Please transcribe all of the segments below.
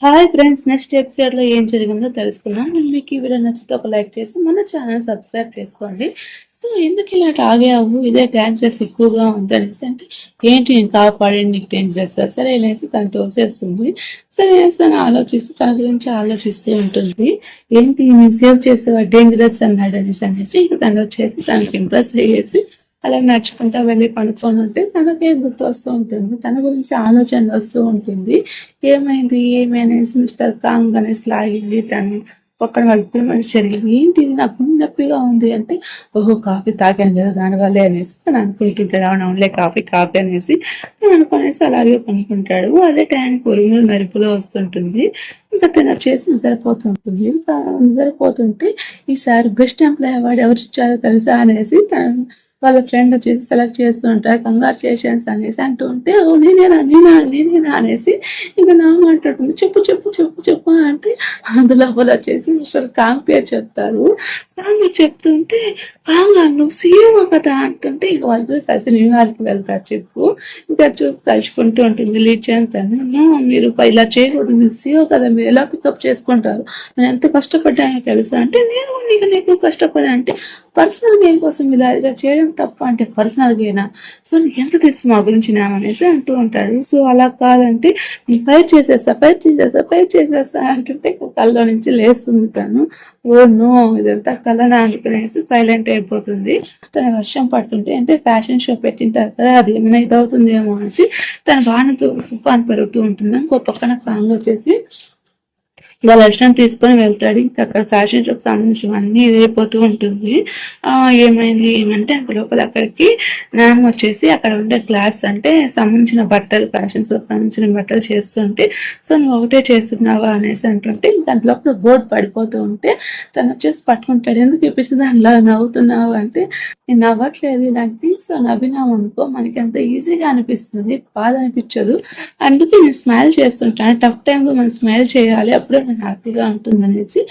Hi friends, next episode లో ఏం జరిగిందో తెలుసుకుందాం. మీకు ఈ వీడియో నచ్చితే ఒక లైక్ చేసి మన ఛానల్ సబ్స్క్రైబ్ చేసుకోండి. సో ఎందుకు ఇలా ఆగావు, ఇదే డాన్సెస్ ఎక్కువగా ఉంది అనేసి అంటే ఏంటి నేను కాపాడి నీకు డేంజరస్ సరే అనేసి తను తోసేస్తుంది. సరే తను ఆలోచిస్తూ తన గురించి ఆలోచిస్తూ ఉంటుంది. ఏంటి నేను సేవ్ చేసేవా డేంజరస్ అన్నాడు అనేసి ఇంకా తను వచ్చేసి తనకి ఇంప్రెస్ అయ్యేసి అలా నడుచుకుంటా వెళ్ళి పడుకొని ఉంటే తనకే గుర్తు వస్తూ ఉంటుంది. తన గురించి ఆలోచన వస్తూ ఉంటుంది. ఏమైంది ఏమి అనేసి మిస్టర్ కాంగ్ అనేసి లాగింది తను పక్కన వాళ్ళకి మనిషి జరిగింది. ఏంటి నాకు నొప్పిగా ఉంది అంటే ఓహో కాఫీ తాగాను కదా దానివల్లే అనేసి తను అనుకుంటుంటాడు. అవునవునులే కాఫీ కాఫీ అనేసి తను అనుకునేసి అలాగే కొనుక్కుంటాడు. అదే టైంకి ఉరుములు మెరుపులో వస్తుంటుంది. ఇంకా తను వచ్చేసి నిద్రపోతుంటుంది. నిద్రపోతుంటే ఈసారి బెస్ట్ ఎంప్లాయ్ అవార్డు ఎవరు ఇచ్చారో తెలుసా అనేసి తను వాళ్ళ ఫ్రెండ్ వచ్చేసి సెలెక్ట్ చేస్తూ ఉంటారు. కంగ్రాచులేషన్స్ అనేసి అంటూ ఉంటే ఓ నేనేనా అనేసి ఇంకా నామ అంటుంటుంది. చెప్పు చెప్పు చెప్పు చెప్పు అంటే అందులో వచ్చేసి మిస్టర్ కాంగ్ పేరు చెప్తారు. కాంగ్ చెప్తుంటే కాంగ్ నువ్వు సీఈఓ కదా అంటుంటే ఇంక వాళ్ళు కలిసి న్యూయార్క్ వెళ్తారు. చెప్పు ఇంకా చూసి తలుచుకుంటూ ఉంటుంది లీడ్ చేస్తాను. మీరు ఇలా చేయకూడదు, మీరు సీఈఓ కదా, మీరు ఎలా పికప్ చేసుకుంటారు, నేను ఎంత కష్టపడ్డానో తెలుసా అంటే నేను నీకు కష్టపడా అంటే పర్సనల్ గెయిన్ కోసం ఇలా చేయడం తప్ప అంటే పర్సనల్ గెయినా, సో నీకు ఎంత తెలుసు మా గురించి నేను అనేసి అంటూ ఉంటాడు. సో అలా కాదంటే నేను పైర్ చేసేస్తా అంటుంటే కళ్ళలో నుంచి లేస్తుంది తను. ఓ నో ఇదంతా కలనా అనుకునేసి సైలెంట్ అయిపోతుంది. తన వర్షం పడుతుంటే అంటే ఫ్యాషన్ షో పెట్టింటారు కదా, అది ఏమైనా ఇదవుతుందేమో అనేసి తన వానతో తుఫాన్ పెరుగుతూ ఉంటుంది. ఇంకో పక్కన కాంగ్ వచ్చేసి వాళ్ళ ఇష్టం తీసుకొని వెళ్తాడు. ఇంకా అక్కడ ఫ్యాషన్ షోకి సంబంధించినవన్నీ ఇదైపోతూ ఉంటుంది. ఏమైంది ఏమంటే అక్కడ లోపల అక్కడికి మ్యామ్ వచ్చేసి అక్కడ ఉండే క్లాస్ అంటే సంబంధించిన బట్టలు, ఫ్యాషన్ షోకి సంబంధించిన బట్టలు చేస్తుంటే సో నువ్వు ఒకటే చేస్తున్నావా అనేసి అంటుంటే దాంట్లో లోపల బోర్డు పడిపోతూ ఉంటే తను వచ్చేసి పట్టుకుంటాడు. ఎందుకు ఇప్పిస్తే దానిలో నవ్వుతున్నావు అంటే నేను నవ్వట్లేదు, నాకు తీసుకో నవ్వినావు అనుకో మనకి అంత ఈజీగా అనిపిస్తుంది, బాధ అనిపించదు, అందుకే నేను స్మైల్ చేస్తుంటాను. టఫ్ టైంలో మనం స్మైల్ చేయాలి, అప్పుడే నాకు హ్యాపీగా ఉంటుంది అనేసి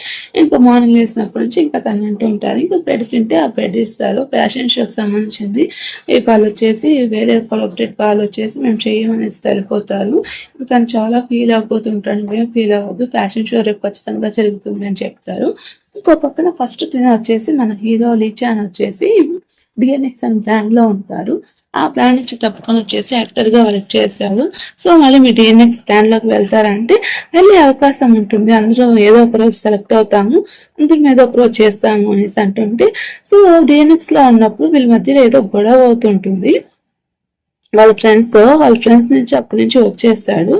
ఇంకా మార్నింగ్ వేసినప్పటి నుంచి ఇంకా తను అంటూ ఉంటారు. ఇంకా బ్రెడ్ తింటే ఆ బ్రెడ్ ఇస్తారు. ఫ్యాషన్ షోకి సంబంధించింది ఈ వాళ్ళు వచ్చేసి వేరే కొలాబరేట్ వాళ్ళు వచ్చేసి మేము చేయమనేసి వెళ్ళిపోతారు. తను చాలా ఫీల్ అయిపోతుంటాను. మేము ఫీల్ అవ్వద్దు, ఫ్యాషన్ షో రేపు ఖచ్చితంగా జరుగుతుంది అని చెప్తారు. ఇంకో పక్కన ఫస్ట్ తిన వచ్చేసి మన హీరో లీచాన్ వచ్చేసి డిఎన్ఎక్స్ అని బ్రాండ్ లో ఉంటారు. ఆ బ్రాండ్ నుంచి తప్పుకొని వచ్చేసి యాక్టర్ గా వర్క్ చేశారు. సో మళ్ళీ మీ డిఎన్ఎక్స్ బ్రాండ్ లోకి వెళ్తారంటే వెళ్ళే అవకాశం ఉంటుంది. అందులో ఏదో ఒక రోజు సెలెక్ట్ అవుతాము, అందులో ఏదో ఒక రోజు చేస్తాము అనేసి అంటుంటే సో డిఎన్ఎక్స్ లో ఉన్నప్పుడు వీళ్ళ మధ్యలో ఏదో గొడవ అవుతుంటుంది. వాళ్ళ ఫ్రెండ్స్ నుంచి అప్పటి నుంచి వచ్చేసాడు.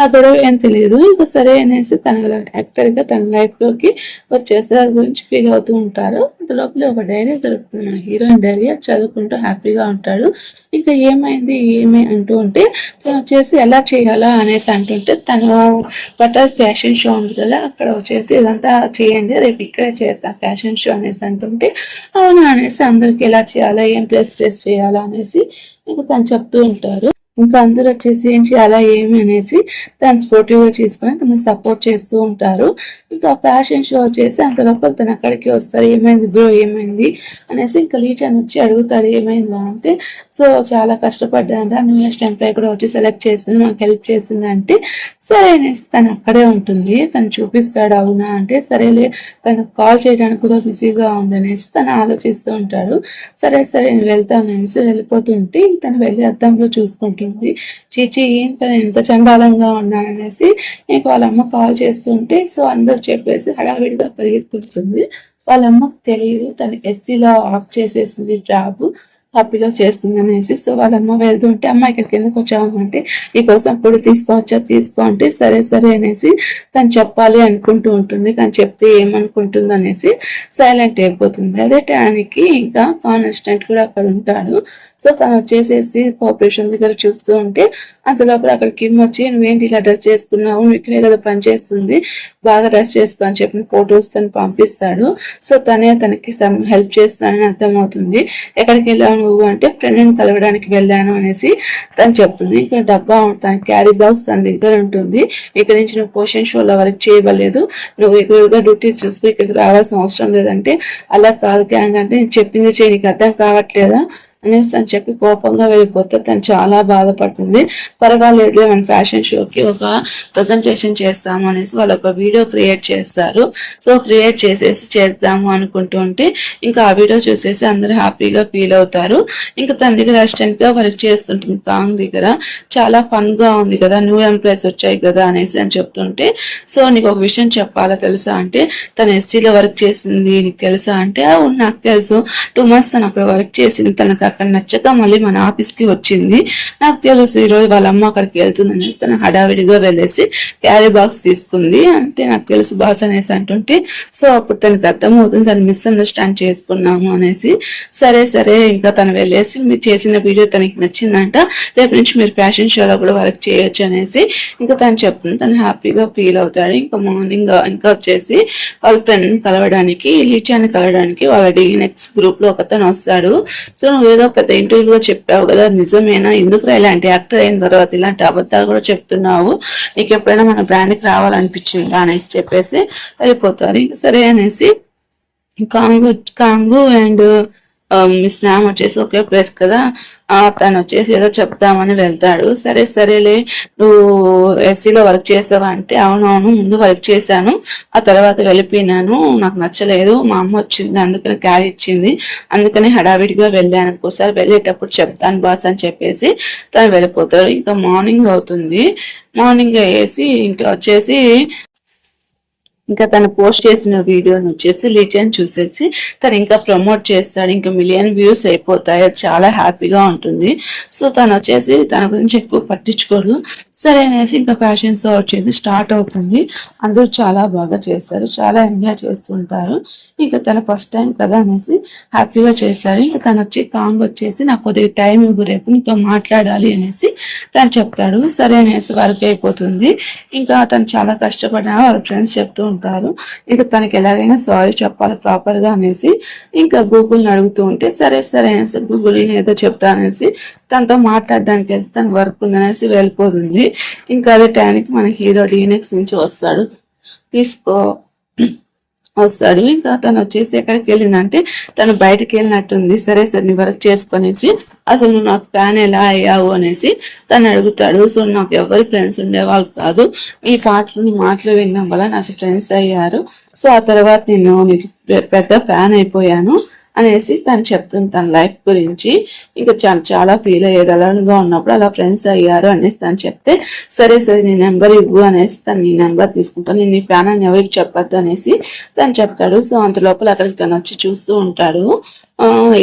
ఆ గొడవ ఏం తెలియదు. ఇంకా సరే అనేసి తన యాక్టర్ గా తన లైఫ్ లోకి వచ్చేసారు గురించి ఫీల్ అవుతూ ఉంటారు. లోపల ఒక డైరీ దొరుకుతుంది, మన హీరోయిన్ డైరీ, చదువుకుంటూ హ్యాపీగా ఉంటాడు. ఇంకా ఏమి అంటూ ఉంటే తను వచ్చేసి ఎలా చేయాలా అనేసి అంటుంటే తను బటర్ ఫ్యాషన్ షో ఉంది కదా అక్కడ వచ్చేసి ఇదంతా చేయండి, రేపు ఇక్కడే చేస్తా ఫ్యాషన్ షో అనేసి అంటుంటే అవునా అనేసి అందరికి ఎలా చేయాలా, ఏం ప్లేస్ చేయాలా అనేసి ఇంకా తను చెప్తూ ఉంటారు. ఇంకా అందరూ వచ్చేసి ఏం చేయాలా ఏమి అనేసి తను స్పోర్టివ్ గా తీసుకొని తను సపోర్ట్ చేస్తూ ఉంటారు. ఇంకా ఫ్యాషన్ షో వచ్చేసి అంత లోపల తను అక్కడికి వస్తారు. ఏమైంది బ్రో ఏమైంది అనేసి ఇంకా లీచాన్ వచ్చి అడుగుతాడు ఏమైందా అంటే సో చాలా కష్టపడ్డాను, న్యూయెస్ట్ ఎంప్లాయ్ కూడా వచ్చి సెలెక్ట్ చేసింది, మాకు హెల్ప్ చేసింది అంటే సరే అనేసి తను అక్కడే ఉంటుంది. తను చూపిస్తాడు. అవునా అంటే సరేలే, తను కాల్ చేయడానికి కూడా బిజీగా ఉందనేసి తను ఆలోచిస్తూ ఉంటాడు. సరే నేను వెళ్తాను అనేసి వెళ్ళిపోతుంటే తను వెళ్ళి అద్దంలో చూసుకుంటుంది. చీచి తను ఎంత చండాలంగా ఉన్నాననేసి ఇంకా వాళ్ళ అమ్మ కాల్ చేస్తుంటే సో అందరు చెప్పేసి హడావిడిగా పరిగెత్తుంటుంది. వాళ్ళ అమ్మకు తెలియదు తను ఎస్సీలో ఆఫ్ చేసేసింది జాబ్, హ్యాపీగా చేస్తుంది అనేసి. సో వాళ్ళ అమ్మ వెళ్తుంటే అమ్మ ఇక్కడికి ఎందుకు వచ్చామంటే నీకోసం పొడి తీసుకో అంటే సరే అనేసి తను చెప్పాలి అనుకుంటూ ఉంటుంది. తను చెప్తే ఏమనుకుంటుంది అనేసి సైలెంట్ అయిపోతుంది. అదే టైంకి ఇంకా కాన్స్టెంట్ కూడా అక్కడ ఉంటాడు. సో తను వచ్చేసేసి కోఆపరేషన్ దగ్గర చూస్తూ ఉంటే అంత లోపల అక్కడ కిమ్ వచ్చి నువ్వేంటి ఇలా డ్రెస్ చేసుకున్నావు, ఇక్కడే కదా పని చేస్తుంది, బాగా డ్రెస్ చేసుకో అని చెప్పిన ఫొటోస్ తను పంపిస్తాడు. సో తనకి హెల్ప్ చేస్తానని అర్థమవుతుంది. ఎక్కడికి వెళ్ళావు నువ్వు అంటే ఫ్రెండ్ని కలవడానికి వెళ్ళాను అనేసి తను చెప్తుంది. ఇంకా డబ్బా తన క్యారీ బాక్స్ తన దగ్గర ఉంటుంది. ఇక్కడ నుంచి నువ్వు పోషన్ షోలో వరకు చేయవలేదు, నువ్వు ఎక్కువగా డ్యూటీస్ చూసుకు ఇక్కడికి రావాల్సిన అవసరం లేదంటే అలా కాదు గ్యాంగ్ అంటే నేను చెప్పింది చేయి, నీకు అర్థం కావట్లేదా అనేసి తను చెప్పి కోపంగా వెళ్ళిపోతే తను చాలా బాధపడుతుంది. పర్వాలేదులే మన ఫ్యాషన్ షోకి ఒక ప్రజెంటేషన్ చేస్తాము అనేసి వాళ్ళు ఒక వీడియో క్రియేట్ చేస్తారు. సో క్రియేట్ చేసేసి చేద్దాము అనుకుంటూ ఉంటే ఇంకా ఆ వీడియో చూసేసి అందరూ హ్యాపీగా ఫీల్ అవుతారు. ఇంకా తన దగ్గర అసిస్టెంట్ గా వర్క్ చేస్తుంటుంది కాంగ్ దగ్గర. చాలా ఫన్ గా ఉంది కదా, న్యూ ఎంప్లాయీస్ వచ్చాయి కదా అనేసి అని చెప్తుంటే, సో నీకు ఒక విషయం చెప్పాలా తెలుసా అంటే, తను ఎస్సీలో వర్క్ చేసింది నీకు తెలుసా అంటే, అవును నాకు తెలుసు, 2 months తను అక్కడ వర్క్ చేసింది, తనకు అక్కడ నచ్చక మళ్ళీ మన ఆఫీస్ కి వచ్చింది, నాకు తెలుసు ఈరోజు వాళ్ళ అమ్మ అక్కడికి వెళ్తుంది అనేసి తను హడావిడిగా వెళ్ళేసి క్యారీ బాక్స్ తీసుకుంది, అంతే నాకు తెలుసు బాస్ అనేసి అంటుంటే, సో అప్పుడు తనకు అర్థమవుతుంది తను మిస్అండర్స్టాండ్ చేసుకున్నాము అనేసి. సరే సరే ఇంకా తను వెళ్ళేసి మీరు చేసిన వీడియో తనకి నచ్చిందంట, రేపు నుంచి మీరు ఫ్యాషన్ షోలో కూడా వర్క్ చేయొచ్చు అనేసి ఇంకా తను చెప్తుంది. తను హ్యాపీగా ఫీల్ అవుతాడు. ఇంకా మార్నింగ్ ఇంకా వచ్చేసి వాళ్ళ ఫ్రెండ్ కలవడానికి, లిచాని కలవడానికి వాళ్ళ డిఎన్ఎక్స్ గ్రూప్ లో ఒకతను వస్తాడు. సో నువ్వు ఏదో పెద్ద ఇంటర్వ్యూలో చెప్పావు కదా, నిజమేనా, ఎందుకు ఇలాంటి యాక్టర్ అయిన తర్వాత ఇలాంటి అబద్ధాలు కూడా చెప్తున్నావు, నీకు ఎప్పుడైనా మన బ్రాండ్ కి రావాలనిపించిందా అనేసి చెప్పేసి వెళ్ళిపోతారు. ఇంకా సరే అనేసి కాంగు అండ్ మిస్ నామ్ వచ్చేసి ఒకే ప్లేస్ కదా, తను వచ్చేసి ఏదో చెప్తామని వెళ్తాడు. సరే సరేలే నువ్వు ఎస్సీలో వర్క్ చేసావా అంటే, అవునవును ముందు వర్క్ చేశాను, ఆ తర్వాత వెళ్ళిపోయినాను, నాకు నచ్చలేదు, మా అమ్మ వచ్చింది అందుకని క్యారీ ఇచ్చింది, అందుకని హడావిడిగా వెళ్ళాను, ఒకసారి వెళ్ళేటప్పుడు చెప్తాను బాస్ అని చెప్పేసి తను వెళ్ళిపోతాడు. ఇంకా మార్నింగ్ అవుతుంది. మార్నింగ్ అయ్యేసి ఇంకా వచ్చేసి ఇంకా తను పోస్ట్ చేసిన వీడియోని వచ్చేసి లిచన్ చూసేసి తను ఇంకా ప్రమోట్ చేస్తాడు. ఇంకా 1 million వ్యూస్ అయిపోతాయి, అది చాలా హ్యాపీగా ఉంటుంది. సో తను వచ్చేసి తన గురించి ఎక్కువ పట్టించుకోడు. సరే అనేసి ఇంకా ఫ్యాషన్ షో వచ్చేసి స్టార్ట్ అవుతుంది. అందరూ చాలా బాగా చేస్తారు, చాలా ఎంజాయ్ చేస్తుంటారు. ఇంకా తన ఫస్ట్ టైం కదా అనేసి హ్యాపీగా చేస్తారు. ఇంకా తను వచ్చి కాంగ్ వచ్చేసి నాకు కొద్దిగా టైం ఇవ్వు, రేపు నీతో మాట్లాడాలి అనేసి తను చెప్తాడు. సరే అనేసి వర్క్ అయిపోతుంది. ఇంకా తను చాలా కష్టపడినా వాళ్ళ ఫ్రెండ్స్ చెప్తూ ఉంటారు. ఇంకా తనకి ఎలాగైనా సారీ చెప్పాలి ప్రాపర్ గా అనేసి ఇంకా గూగుల్ ని అడుగుతూ ఉంటే, సరే సరే అనేసి గూగుల్ ఏదో చెప్తా అనేసి తనతో మాట్లాడడానికి వెళ్తే తన వర్క్ ఉందనేసి వెళ్ళిపోతుంది. ఇంకా అదే టైంకి మన హీరో డిఎన్ఎక్స్ నుంచి వస్తాడు. ఇంకా తను వచ్చేసి ఎక్కడికి వెళ్ళిందంటే తను బయటకు వెళ్ళినట్టుంది. సరే సరే నీ వర్క్ చేసుకునేసి అసలు నువ్వు నాకు ఫ్యాన్ ఎలా అయ్యావు అనేసి తను అడుగుతాడు. సో నాకు ఎవరి ఫ్రెండ్స్ ఉండేవాళ్ళు కాదు, ఈ మాటలు వినడం వల్ల నాకు ఫ్రెండ్స్ అయ్యారు, సో ఆ తర్వాత నేను నీకు పెద్ద ఫ్యాన్ అయిపోయాను అనేసి తను చెప్తుంది తన లైఫ్ గురించి. ఇంకా చాలా ఫీల్ అయ్యేది, అలన్గా ఉన్నప్పుడు అలా ఫ్రెండ్స్ అయ్యారు అనేసి తను చెప్తే, సరే సరే నీ నెంబర్ ఇవ్వు అనేసి తను నీ నెంబర్ తీసుకుంటాను, నేను నీ ప్లాన్ అని ఎవరికి చెప్పొద్దు అనేసి తను చెప్తాడు. సో అంత లోపల అక్కడికి తను వచ్చి చూస్తూ ఉంటాడు.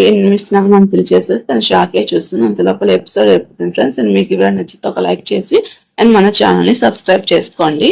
ఏం మిస్ నాకు మనం పిలిచేసి తను షాక్ అయ్యి చూస్తుంది. అంత లోపల ఎపిసోడ్ అయిపోతుంది ఫ్రెండ్స్. అండ్ మీకు ఎవరైనా నచ్చితే ఒక లైక్ చేసి అండ్ మన ఛానల్ని సబ్స్క్రైబ్ చేసుకోండి.